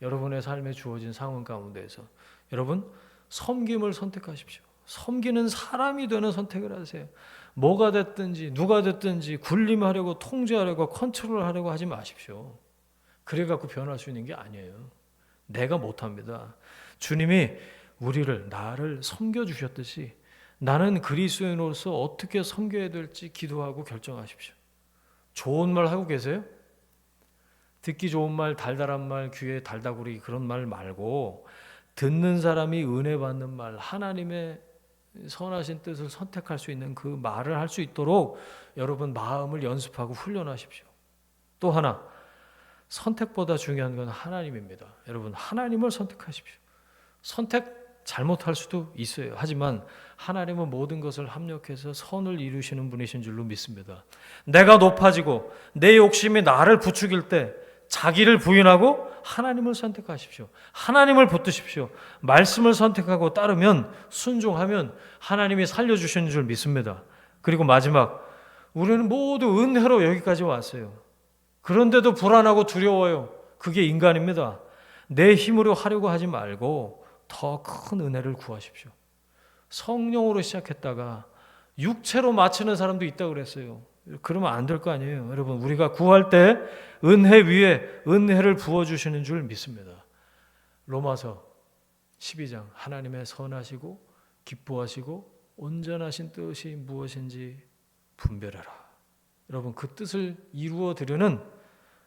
여러분의 삶에 주어진 상황 가운데에서 여러분, 섬김을 선택하십시오. 섬기는 사람이 되는 선택을 하세요. 뭐가 됐든지 누가 됐든지 군림하려고, 통제하려고, 컨트롤하려고 하지 마십시오. 그래갖고 변할 수 있는 게 아니에요. 내가 못합니다. 주님이 나를 섬겨주셨듯이 나는 그리스도인으로서 어떻게 섬겨야 될지 기도하고 결정하십시오. 좋은 말 하고 계세요? 듣기 좋은 말, 달달한 말, 귀에 달다구리 그런 말 말고 듣는 사람이 은혜 받는 말, 하나님의 선하신 뜻을 선택할 수 있는 그 말을 할 수 있도록 여러분 마음을 연습하고 훈련하십시오. 또 하나, 선택보다 중요한 건 하나님입니다. 여러분, 하나님을 선택하십시오. 선택 잘못할 수도 있어요. 하지만 하나님은 모든 것을 합력해서 선을 이루시는 분이신 줄로 믿습니다. 내가 높아지고 내 욕심이 나를 부추길 때 자기를 부인하고 하나님을 선택하십시오. 하나님을 붙드십시오. 말씀을 선택하고 따르면, 순종하면 하나님이 살려주시는 줄 믿습니다. 그리고 마지막, 우리는 모두 은혜로 여기까지 왔어요. 그런데도 불안하고 두려워요. 그게 인간입니다. 내 힘으로 하려고 하지 말고 더 큰 은혜를 구하십시오. 성령으로 시작했다가 육체로 마치는 사람도 있다고 그랬어요. 그러면 안 될 거 아니에요. 여러분, 우리가 구할 때 은혜 위에 은혜를 부어주시는 줄 믿습니다. 로마서 12장, 하나님의 선하시고 기뻐하시고 온전하신 뜻이 무엇인지 분별하라. 여러분, 그 뜻을 이루어 드리는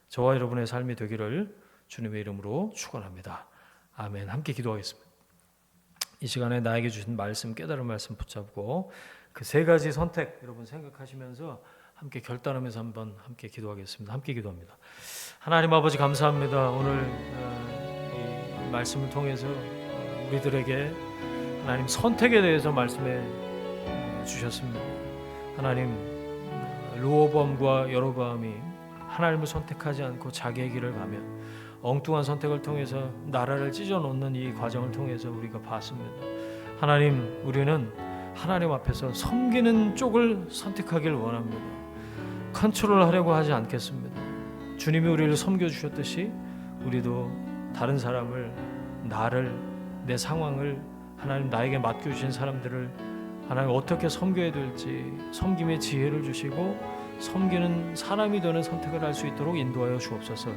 저와 여러분의 삶이 되기를 주님의 이름으로 축원합니다. 아멘. 함께 기도하겠습니다. 이 시간에 나에게 주신 말씀, 깨달은 말씀 붙잡고 그 세 가지 선택 여러분 생각하시면서 함께 결단하면서 한번 함께 기도하겠습니다. 함께 기도합니다. 하나님 아버지 감사합니다. 오늘 이 말씀을 통해서 우리들에게 하나님 선택에 대해서 말씀해 주셨습니다. 하나님, 르호보암과 여로보암이 하나님을 선택하지 않고 자기의 길을 가며 엉뚱한 선택을 통해서 나라를 찢어놓는 이 과정을 통해서 우리가 봤습니다. 하나님, 우리는 하나님 앞에서 섬기는 쪽을 선택하길 원합니다. 컨트롤하려고 하지 않겠습니다. 주님이 우리를 섬겨주셨듯이 우리도 다른 사람을, 나를, 내 상황을, 하나님 나에게 맡겨주신 사람들을 하나님 어떻게 섬겨야 될지 섬김의 지혜를 주시고 섬기는 사람이 되는 선택을 할 수 있도록 인도하여 주옵소서.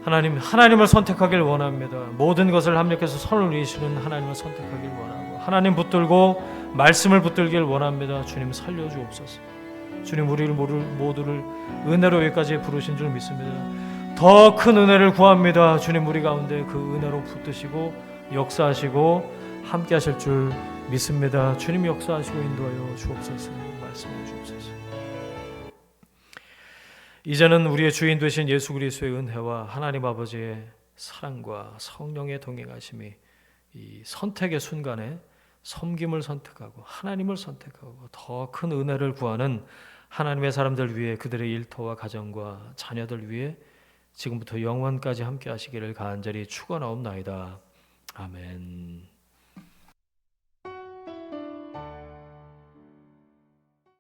하나님, 하나님을 선택하길 원합니다. 모든 것을 합력해서 선을 이루시는 하나님을 선택하길 원하고 하나님 붙들고 말씀을 붙들길 원합니다. 주님 살려주옵소서. 주님, 우리를 모두를 은혜로 여기까지 부르신 줄 믿습니다. 더 큰 은혜를 구합니다. 주님, 우리 가운데 그 은혜로 붙드시고 역사하시고 함께 하실 줄 믿습니다. 주님 역사하시고 인도하여 주옵소서. 말씀해 주옵소서. 이제는 우리의 주인 되신 예수 그리스도의 은혜와 하나님 아버지의 사랑과 성령의 동행하심이 이 선택의 순간에 섬김을 선택하고 하나님을 선택하고 더 큰 은혜를 구하는 하나님의 사람들 위해, 그들의 일터와 가정과 자녀들 위해 지금부터 영원까지 함께 하시기를 간절히 축원하옵나이다. 아멘.